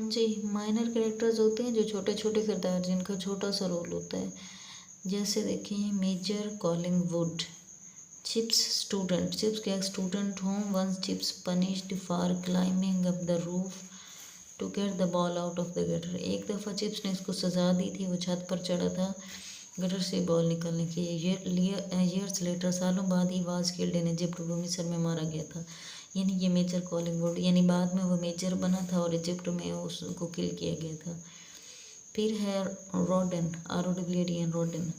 जी, minor characters होते हैं जो छोटे छोटे किरदार जिनका छोटा सा रोल होता है। जैसे देखिए major Collingwood, Chips student, Chips का एक student whom once Chips punished for climbing up the roof to get the ball out of the gutter. एक दफ़ा चिप्स ने इसको सज़ा दी थी, वो छत पर चढ़ा था गटर से बॉल निकालने की। ईयर्स लेटर, सालों बाद he was killed in Egypt, वो मिस्र में मारा गया था। यानी ये मेजर कॉलिंगवुड, यानी बाद में वो मेजर बना था और इजिप्ट में उसको किल किया गया था। फिर है रॉडन, RODN, रॉडन,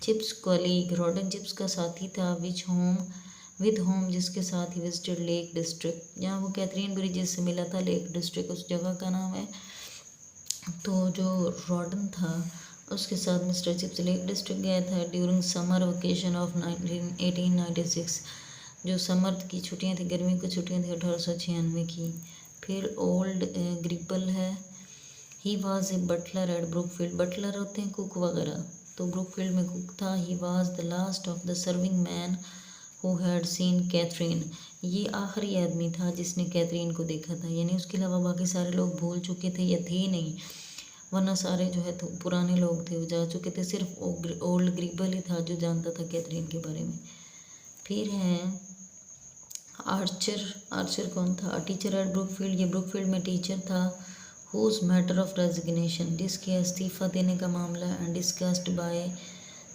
चिप्स कॉलीग। रॉडन चिप्स का साथी था, विद होम जिसके साथ ही विजिटेड लेक डिस्ट्रिक्ट, जहाँ वो कैथरीन ब्रिजेस से मिला था। लेक डिस्ट्रिक्ट उस जगह का नाम है। तो जो रॉडन था उसके साथ मिस्टर चिप्स लेक डिस्ट्रिक्ट गया था ड्यूरिंग समर वेकेशन ऑफ 1896। जो समर की छुट्टियां थी, गर्मी की छुट्टियां थी 1896 की। फिर ओल्ड ग्रिपल है, he was a butler at Brookfield. Butler होते हैं कुक वगैरह, तो ब्रुकफील्ड में कुक था। He was the last of the serving man who had seen Katherine. ये आखिरी आदमी था जिसने कैथरीन को देखा था, यानी उसके अलावा बाकी सारे लोग भूल चुके थे या थे नहीं, वरना सारे जो है तो पुराने लोग थे वो जा चुके थे। सिर्फ ओल्ड ग्रिबल ही था जो जानता था कैथरीन के बारे में। फिर है आर्चर। आर्चर कौन था? टीचर एट ब्रुकफील्ड, ये ब्रुकफील्ड में टीचर था। हुज मैटर ऑफ रेजिग्नेशन, जिसके इस्तीफ़ा देने का मामला and discussed by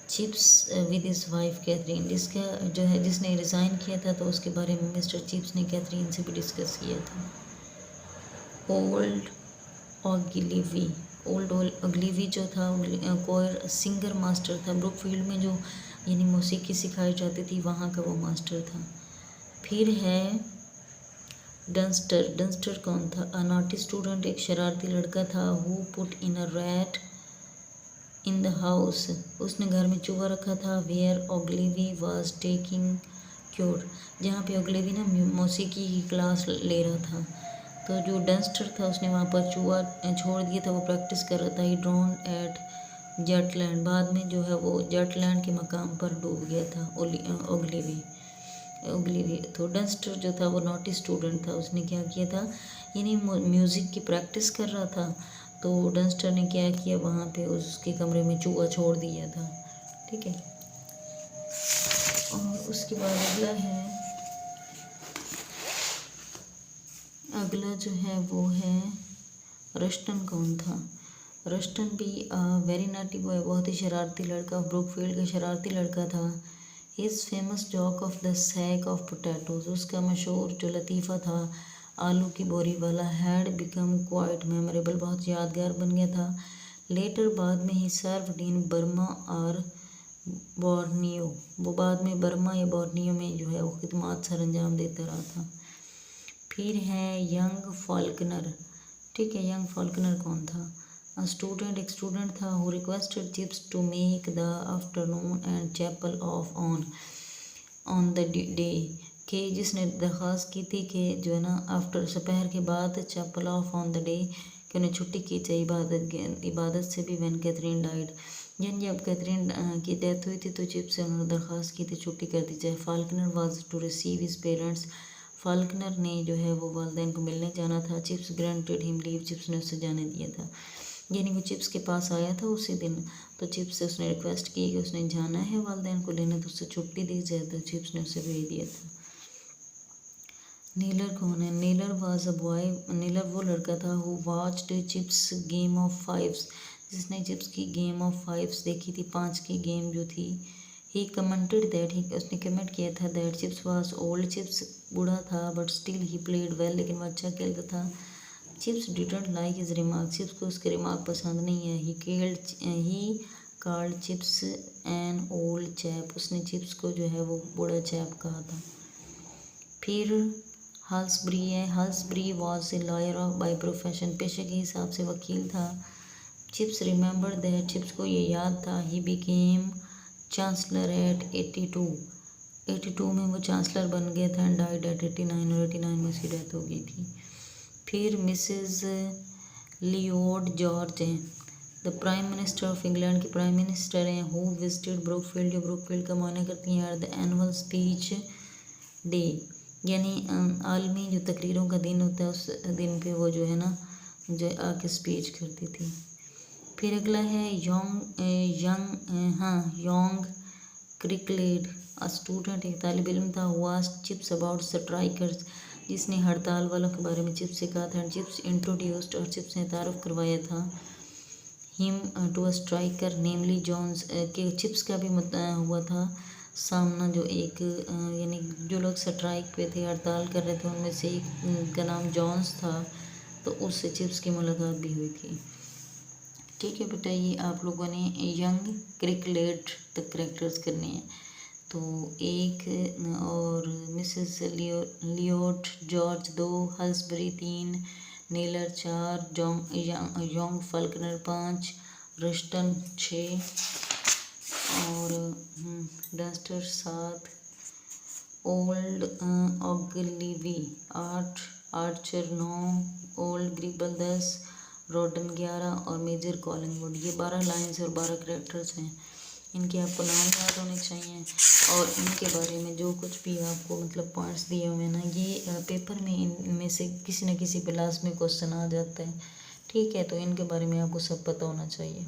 Chips with his wife Katherine, जिसका जो है जिसने रिज़ाइन किया था तो उसके बारे में मिस्टर चिप्स ने कैथरीन से भी डिस्कस किया था। ओल्ड ऑगिलीवी, ओल्ड ऑगिलीवी जो था कोयर सिंगर मास्टर था। ब्रुकफील्ड में जो यानी मौसीकी सिखाई जाती थी वहाँ का वो मास्टर था। फिर है डंस्टर। डंस्टर कौन था? अ नॉटी स्टूडेंट, एक शरारती लड़का था। Who put in a rat in the house, उसने घर में चूहा रखा था। वेयर ऑग्लिवी वाज टेकिंग क्योर, जहाँ पे ऑग्लिवी ना मौसीकी की क्लास ले रहा था। तो जो डंस्टर था उसने वहाँ पर चूहा छोड़ दिया था, वो प्रैक्टिस कर रहा था। ही ड्रोन एट जटलैंड, बाद में जो है वो जटलैंड के मकाम पर डूब गया था ऑग्लिवी। तो डंस्टर जो था वो नॉटी स्टूडेंट था, उसने क्या किया था, यानी म्यूज़िक की प्रैक्टिस कर रहा था। तो डंस्टर ने क्या किया, वहाँ पे उसके कमरे में चूहा छोड़ दिया था। ठीक है, और उसके बाद अगला जो है वो है रस्टन। कौन था? रस्टन भी वेरी नाटी बॉय, बहुत ही शरारती लड़का, ब्रुकफील्ड का शरारती लड़का था। His famous joke of the sack of potatoes, उसका मशहूर जो लतीफ़ा था आलू की बोरी वाला, हैड बिकम क्वाइट मेमोरेबल, बहुत यादगार बन गया था। लेटर, बाद में ही सर्व्ड इन बर्मा और बोर्नियो, वो बाद में बर्मा या बोर्नियो में जो है वो खिदमत सर अंजाम देता रहा था। फिर है यंग फॉल्कनर। ठीक है, यंग फॉल्कनर कौन था? स्टूडेंट, एक स्टूडेंट था। Who requested Chips to make the afternoon and chapel off on the day, के जिसने दरख्वास्त की थी कि जो है ना आफ्टर दोपहर के बाद chapel off on the day, कि उन्हें छुट्टी की चाहिए इबादत से भी। व्हेन कैथरीन डाइड, यानी जब कैथरीन की डेथ हुई थी तो चिप्स से उन्होंने दरख्वास्त की थी छुट्टी कर दी जाए। Falkner was to receive his parents, Falkner ने जो है वो वालिदैन को मिलने जाना था। Chips granted him leave, Chips ने उसे जाने दिया था, यानी वो चिप्स के पास आया था उसी दिन। तो चिप्स से उसने रिक्वेस्ट की कि उसने जाना है वालिदैन को लेने, तो उससे छुट्टी दी जाए, तो चिप्स ने उसे भेज दिया था। नीलर कौन है? नीलर वाज अ बॉय, नीलर वो लड़का था। Who watched chips game of fives, जिसने चिप्स की गेम ऑफ फाइव्स देखी थी, 5 की गेम जो थी। ही कमेंटेड दैट, ही उसने कमेंट किया था that chips was old, chips बूढ़ा था, but still he played well, लेकिन वो अच्छा खेलता था। Chips didn't like his remark, chips को उसके रिमार्क पसंद नहीं है। He called chips an old chap, उसने चिप्स को जो है वो बूढ़ा चैप कहा था। फिर हल्सब्री है। Halsbury was a lawyer of by profession, पेशे के हिसाब से वकील था। चिप्स रिमेंबर दैट, चिप्स को ये याद था। ही बिकेम चांसलर एट 82 में वो चांसलर बन गया था। एंड डाइड एट 89, और 89 में उसकी डेथ हो गई थी। फिर मिसेस लियोड जॉर्ज हैं, the prime minister of England की प्राइम मिनिस्टर हैं। हु विजिटेड ब्रुकफील्ड, जो ब्रुकफील्ड का मुआयना करती हैं। At the annual speech day, यानी आलमी जो तकरीरों का दिन होता है उस दिन पे वो जो है ना जो आके स्पीच करती थी। फिर अगला है योंग क्रिकलेड, अ स्टूडेंट, एक तालिब इल्म था, who asked chips about strikers, जिसने हड़ताल वालों के बारे में चिप्स से कहा था। चिप्स इंट्रोड्यूस्ड, और चिप्स ने तारुफ करवाया था him to a striker namely Jones, के चिप्स का भी हुआ था सामना, जो एक यानी जो लोग स्ट्राइक पे थे, हड़ताल कर रहे थे, उनमें से एक का नाम जॉन्स था, तो उससे चिप्स की मुलाकात भी हुई थी। ठीक है बेटा, ये आप लोगों ने यंग क्रिकलेट तक करेक्टर्स करने हैं। तो एक और मिसेस लियोट George 2, Halsbury 3, Naylor 4, young Falconer 5, Ruston 6 और Duster 7, old Ogilvie 8, Archer 9, old Gribble 10, Roden 11 और मेजर कॉलिंगवुड। ये 12 लाइन्स और 12 करेक्टर्स हैं। इनके आपको नाम याद होने चाहिए और इनके बारे में जो कुछ भी आपको मतलब पॉइंट्स दिए हुए हैं ना, ये पेपर में इनमें से किसी न किसी क्लास में क्वेश्चन आ जाता है। ठीक है, तो इनके बारे में आपको सब पता होना चाहिए।